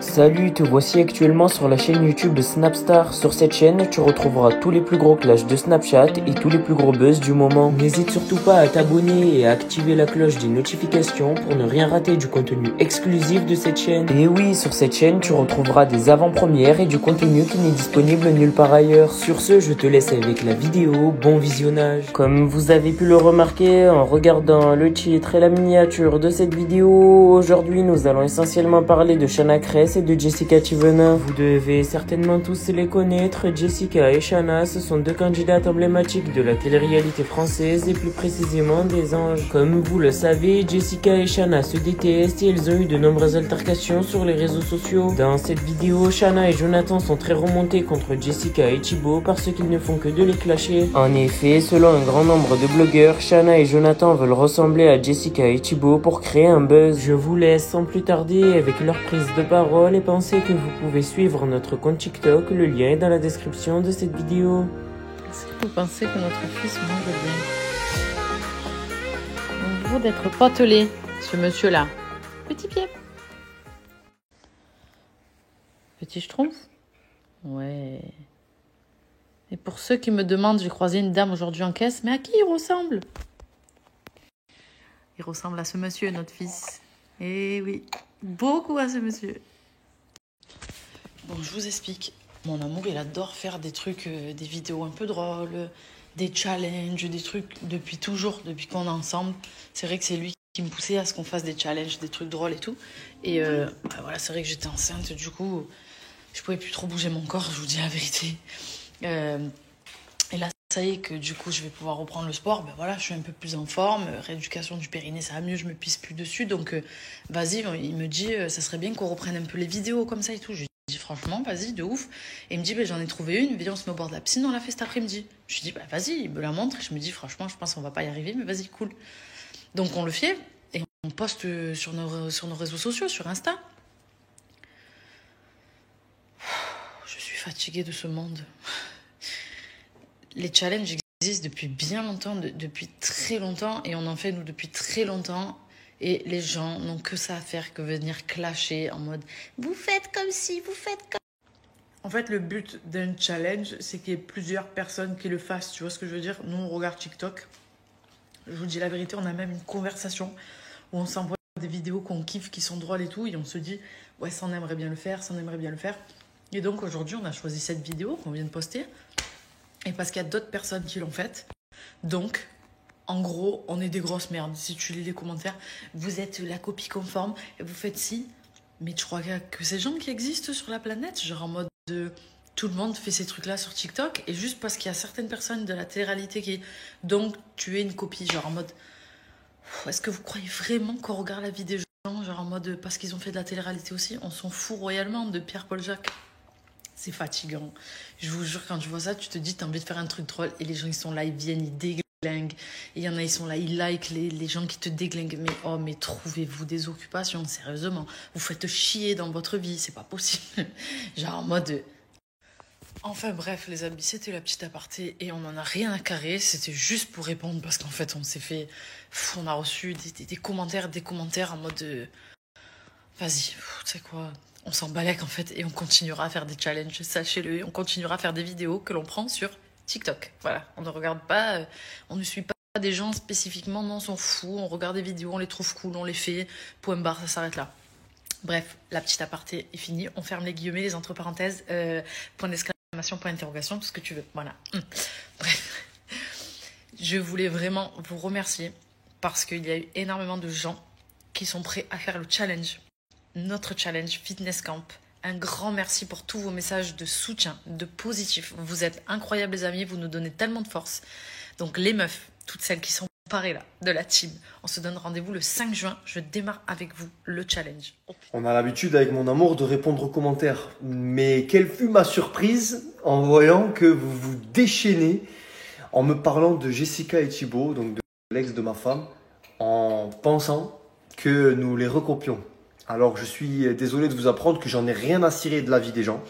Salut, te voici actuellement sur la chaîne YouTube de Snapstar. Sur cette chaîne, tu retrouveras tous les plus gros clashs de Snapchat et tous les plus gros buzz du moment. N'hésite surtout pas à t'abonner et à activer la cloche des notifications pour ne rien rater du contenu exclusif de cette chaîne. Et oui, sur cette chaîne, tu retrouveras des avant-premières et du contenu qui n'est disponible nulle part ailleurs. Sur ce, je te laisse avec la vidéo. Bon visionnage. Comme vous avez pu le remarquer en regardant le titre et la miniature de cette vidéo, aujourd'hui nous allons essentiellement parler de Shanna Kress et de Jessica Thivenin. Vous devez certainement tous les connaître. Jessica et Shanna, ce sont deux candidates emblématiques de la télé-réalité française et plus précisément des Anges. Comme vous le savez, Jessica et Shanna se détestent et ils ont eu de nombreuses altercations sur les réseaux sociaux. Dans cette vidéo, Shanna et Jonathan sont très remontés contre Jessica et Thibaut parce qu'ils ne font que de les clasher. En effet, selon un grand nombre de blogueurs, Shanna et Jonathan veulent ressembler à Jessica et Thibaut pour créer un buzz. Je vous laisse sans plus tarder avec leur prise de parole et pensez que vous pouvez suivre notre compte TikTok, le lien est dans la description de cette vidéo. Est-ce que vous pensez que notre fils mange bien? On veut d'être potelé, ce monsieur-là. Petit pied. Petit schtroumpf? Ouais. Et pour ceux qui me demandent, j'ai croisé une dame aujourd'hui en caisse, mais à qui il ressemble? Il ressemble à ce monsieur, notre fils. Eh oui, beaucoup à ce monsieur. Bon, je vous explique. Mon amour, il adore faire des trucs, des vidéos un peu drôles, des challenges, des trucs depuis toujours, depuis qu'on est ensemble. C'est vrai que c'est lui qui me poussait à ce qu'on fasse des challenges, des trucs drôles et tout. Et voilà, c'est vrai que j'étais enceinte, du coup, je pouvais plus trop bouger mon corps, je vous dis la vérité. Et là, ça y est que du coup, je vais pouvoir reprendre le sport. Ben voilà, je suis un peu plus en forme. Rééducation du périnée, ça va mieux, je me pisse plus dessus. Donc, vas-y, il me dit, ça serait bien qu'on reprenne un peu les vidéos comme ça et tout. Je lui dis, franchement, vas-y, de ouf. Et il me dit, ben, j'en ai trouvé une. Viens, on se met au bord de la piscine, on l'a fait cet après-midi. Je lui dis, ben, vas-y, il me la montre. Et je me dis, franchement, je pense qu'on va pas y arriver, mais vas-y, cool. Donc, on le fait et on poste sur nos réseaux sociaux, sur Insta. Je suis fatiguée de ce monde. Les challenges existent depuis bien longtemps, depuis très longtemps, et on en fait, nous, depuis très longtemps. Et les gens n'ont que ça à faire que venir clasher en mode « Vous faites comme si, vous faites comme... » En fait, le but d'un challenge, c'est qu'il y ait plusieurs personnes qui le fassent. Tu vois ce que je veux dire? Nous, on regarde TikTok. Je vous dis la vérité, on a même une conversation où on s'envoie des vidéos qu'on kiffe, qui sont drôles et tout. Et on se dit « Ouais, ça, on aimerait bien le faire, ça, on aimerait bien le faire. » Et donc, aujourd'hui, on a choisi cette vidéo qu'on vient de poster. Et parce qu'il y a d'autres personnes qui l'ont faite. Donc, en gros, on est des grosses merdes. Si tu lis les commentaires, vous êtes la copie conforme, et vous faites ci. Mais tu crois que ces gens qui existent sur la planète, genre en mode de... Tout le monde fait ces trucs-là sur TikTok, et juste parce qu'il y a certaines personnes de la télé-réalité qui... Donc, tu es une copie, genre en mode... Est-ce que vous croyez vraiment qu'on regarde la vie des gens, genre en mode... Parce qu'ils ont fait de la télé-réalité aussi, on s'en fout royalement de Pierre-Paul Jacques. C'est fatigant. Je vous jure, quand tu vois ça, tu te dis, t'as envie de faire un truc drôle. Et les gens, ils sont là, ils viennent, ils déglinguent. Et il y en a, ils sont là, ils like les gens qui te déglinguent. Mais oh, mais trouvez-vous des occupations, sérieusement. Vous faites chier dans votre vie, c'est pas possible. Genre en mode... Enfin bref, les amis, c'était la petite aparté. Et on n'en a rien à carrer. C'était juste pour répondre parce qu'en fait, on s'est fait... On a reçu des commentaires en mode... Vas-y, tu sais quoi... On s'en balèque en fait et on continuera à faire des challenges, sachez-le, on continuera à faire des vidéos que l'on prend sur TikTok. Voilà, on ne regarde pas, on ne suit pas des gens spécifiquement, non, on s'en fout, on regarde des vidéos, on les trouve cool, on les fait, point barre, ça s'arrête là. Bref, la petite aparté est finie, on ferme les guillemets, les entre parenthèses, point d'exclamation, point d'interrogation, tout ce que tu veux, voilà. Bref, je voulais vraiment vous remercier parce qu'il y a eu énormément de gens qui sont prêts à faire le challenge. Notre challenge Fitness Camp. Un grand merci pour tous vos messages de soutien, de positif. Vous êtes incroyables les amis, vous nous donnez tellement de force. Donc les meufs, toutes celles qui sont parées là, de la team, on se donne rendez-vous le 5 juin. Je démarre avec vous le challenge. On a l'habitude avec mon amour de répondre aux commentaires. Mais quelle fut ma surprise en voyant que vous vous déchaînez en me parlant de Jessica et Thibaut, donc de l'ex de ma femme, en pensant que nous les recopions. Alors, je suis désolé de vous apprendre que j'en ai rien à cirer de la vie des gens,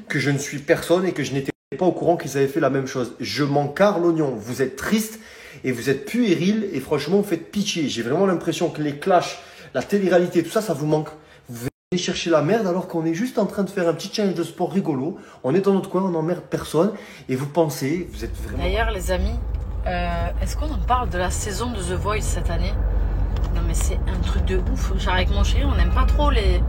que je ne suis personne et que je n'étais pas au courant qu'ils avaient fait la même chose. Je m'en carre l'oignon. Vous êtes triste et vous êtes puéril et franchement, vous faites pitié. J'ai vraiment l'impression que les clashs, la télé-réalité, tout ça, ça vous manque. Vous chercher la merde alors qu'on est juste en train de faire un petit challenge de sport rigolo. On est dans notre coin, on n'emmerde personne. Et vous pensez, vous êtes vraiment... D'ailleurs, les amis, est-ce qu'on en parle de la saison de The Voice cette année? Non mais c'est un truc de ouf. Genre avec mon chéri, on n'aime pas trop les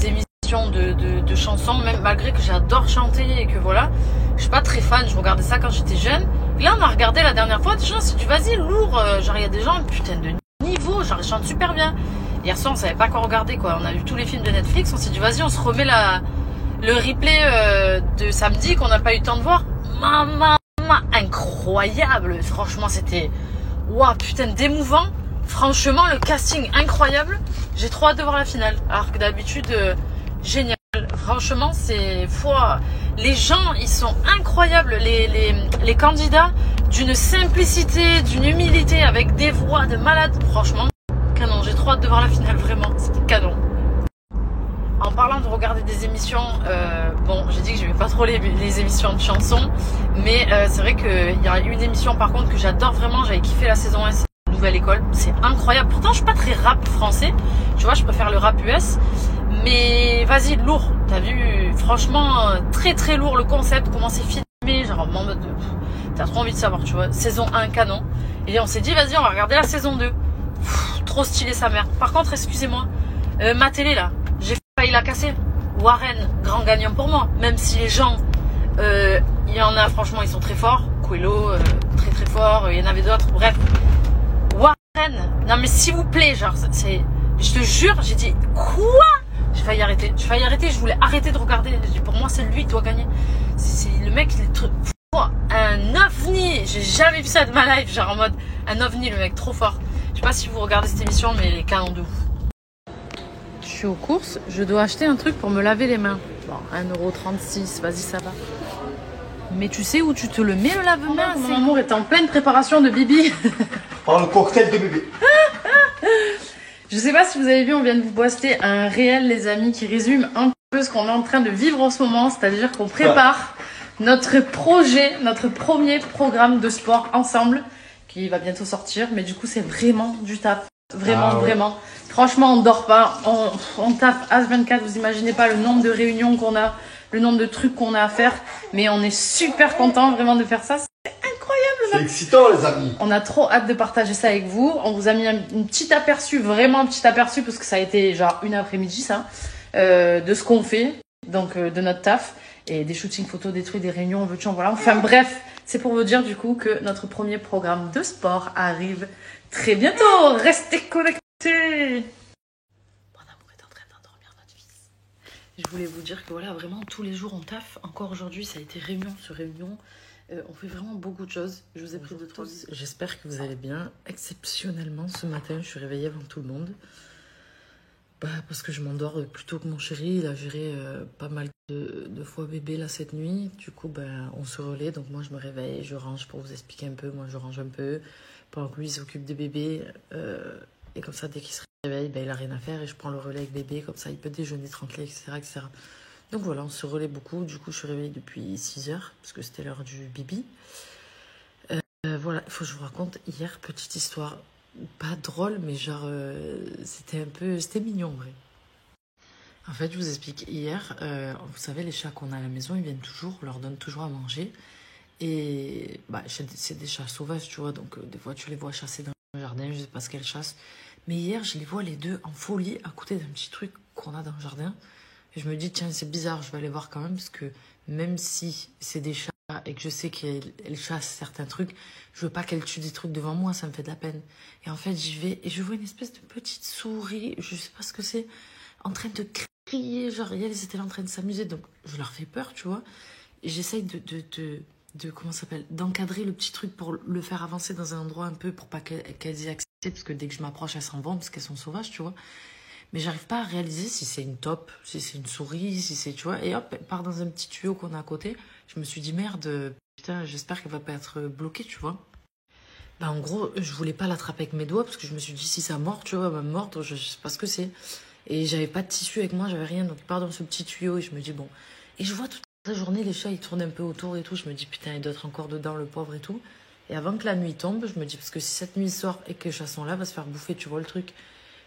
émissions de chansons, même malgré que j'adore chanter et que voilà. Je suis pas très fan, je regardais ça quand j'étais jeune. Et là on a regardé la dernière fois, des gens c'est du vas-y lourd. Genre il y a des gens, putain de niveau, genre ils chantent super bien. Hier soir on savait pas quoi regarder quoi. On a vu tous les films de Netflix, on s'est dit vas-y on se remet le replay de samedi qu'on n'a pas eu le temps de voir. Maman, incroyable. Franchement c'était waouh putain d'émouvant. Franchement, le casting incroyable. J'ai trop hâte de voir la finale. Alors que d'habitude, génial. Franchement, c'est fou. Les gens, ils sont incroyables. Les candidats, d'une simplicité, d'une humilité, avec des voix de malades. Franchement, canon. J'ai trop hâte de voir la finale, vraiment. C'est canon. En parlant de regarder des émissions, bon, j'ai dit que j'aimais pas trop les émissions de chansons. Mais c'est vrai qu'il y a une émission, par contre, que j'adore vraiment. J'avais kiffé la saison 1. Nouvelle école, c'est incroyable. Pourtant je suis pas très rap français, tu vois, je préfère le rap US, mais vas-y, lourd, t'as vu, franchement très très lourd le concept, comment c'est filmé, genre en mode t'as trop envie de savoir, tu vois. Saison 1 canon, et on s'est dit vas-y on va regarder la saison 2. Trop stylé sa mère. Par contre excusez-moi, ma télé là, j'ai failli la casser. Warren, grand gagnant pour moi, même si les gens il y en a franchement ils sont très forts, Coelho très très fort, il y en avait d'autres, bref. Warren, non mais s'il vous plaît, genre c'est, je te jure, j'ai dit quoi? J'ai failli arrêter, je voulais arrêter de regarder. Pour moi c'est lui qui doit gagner. C'est le mec, il est trop, un ovni. J'ai jamais vu ça de ma life, genre en mode un ovni, le mec trop fort. Je sais pas si vous regardez cette émission, mais les canons de ouf. Je suis aux courses, je dois acheter un truc pour me laver les mains. Bon, 1,36€, vas-y ça va. Mais tu sais où tu te le mets le lave-main? Mon amour est en pleine préparation de Bibi. Oh, le cocktail de bébé. Je sais pas si vous avez vu, on vient de vous poster un réel, les amis, qui résume un peu ce qu'on est en train de vivre en ce moment. C'est-à-dire qu'on prépare notre projet, notre premier programme de sport ensemble, qui va bientôt sortir. Mais du coup, c'est vraiment du taf. Vraiment, vraiment. Franchement, on dort pas. On taffe H24. Vous imaginez pas le nombre de réunions qu'on a, le nombre de trucs qu'on a à faire. Mais on est super content vraiment de faire ça. C'est excitant les amis. On a trop hâte de partager ça avec vous. On vous a mis un petit aperçu, vraiment un petit aperçu, parce que ça a été genre une après-midi ça, de ce qu'on fait, donc de notre taf, et des shootings photos, des trucs, des réunions, voilà. Enfin bref, c'est pour vous dire du coup que notre premier programme de sport arrive très bientôt. Restez connectés. Mon amour est en train d'endormir notre fils. Je voulais vous dire que voilà, vraiment tous les jours on taffe. Encore aujourd'hui, ça a été réunion sur réunion. On fait vraiment beaucoup de choses. Je vous ai pris de tous. J'espère que vous allez bien. Exceptionnellement, ce matin, je suis réveillée avant tout le monde. Parce que je m'endors plus tôt que mon chéri. Il a géré pas mal de fois bébé là cette nuit. Du coup, on se relaie. Donc moi, je me réveille, je range pour vous expliquer un peu. Moi, je range un peu pendant que lui il s'occupe des bébés. Et comme ça, dès qu'il se réveille, il a rien à faire. Et je prends le relais avec bébé. Comme ça, il peut déjeuner tranquille, etc., etc. Donc voilà, on se relaie beaucoup. Du coup, je suis réveillée depuis 6h, parce que c'était l'heure du bibi. Voilà, il faut que je vous raconte hier, petite histoire. Pas drôle, mais genre, c'était mignon, en vrai. En fait, je vous explique. Hier, vous savez, les chats qu'on a à la maison, ils viennent toujours, on leur donne toujours à manger. Et c'est des chats sauvages, tu vois. Donc, des fois, tu les vois chasser dans le jardin, je sais pas ce qu'elles chassent. Mais hier, je les vois les deux en folie à côté d'un petit truc qu'on a dans le jardin. Et je me dis, tiens, c'est bizarre, je vais aller voir quand même, parce que même si c'est des chats et que je sais qu'elles chassent certains trucs, je veux pas qu'elles tuent des trucs devant moi, ça me fait de la peine. Et en fait, j'y vais et je vois une espèce de petite souris, je sais pas ce que c'est, en train de crier, genre, elles étaient là en train de s'amuser, donc je leur fais peur, tu vois. Et j'essaye comment ça s'appelle, d'encadrer le petit truc pour le faire avancer dans un endroit un peu pour pas qu'elles y accèdent, parce que dès que je m'approche, elles s'en vont, parce qu'elles sont sauvages, tu vois. Mais j'arrive pas à réaliser si c'est une taupe, si c'est une souris, si c'est, tu vois. Et hop, elle part dans un petit tuyau qu'on a à côté. Je me suis dit, merde, putain, j'espère qu'elle va pas être bloquée, tu vois. En gros, je voulais pas l'attraper avec mes doigts, parce que je me suis dit, si ça mord, tu vois, elle va me mordre, je sais pas ce que c'est. Et j'avais pas de tissu avec moi, j'avais rien, donc il part dans ce petit tuyau, et je me dis, bon. Et je vois toute la journée, les chats, ils tournent un peu autour et tout. Je me dis, putain, il doit être encore dedans, le pauvre et tout. Et avant que la nuit tombe, je me dis, parce que si cette nuit sort et que les chats sont là, va se faire bouffer, tu vois le truc.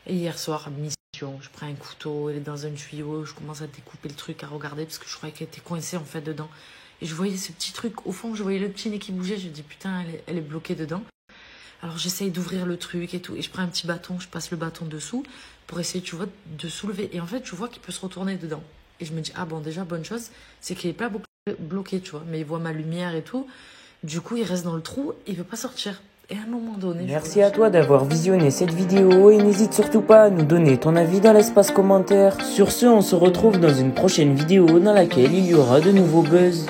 Et hier soir, Je prends un couteau, elle est dans un tuyau, je commence à découper le truc, à regarder parce que je croyais qu'elle était coincée en fait dedans. Et je voyais ce petit truc, au fond, je voyais le petit nez qui bougeait, je me dis putain, elle est bloquée dedans. Alors j'essaye d'ouvrir le truc et tout, et je prends un petit bâton, je passe le bâton dessous pour essayer, tu vois, de soulever. Et en fait, tu vois qu'il peut se retourner dedans. Et je me dis, ah bon, déjà, bonne chose, c'est qu'il n'est pas bloqué, tu vois, mais il voit ma lumière et tout. Du coup, il reste dans le trou, il veut pas sortir. Et à un moment donné... Merci à toi d'avoir visionné cette vidéo et n'hésite surtout pas à nous donner ton avis dans l'espace commentaire. Sur ce, on se retrouve dans une prochaine vidéo dans laquelle il y aura de nouveaux buzz.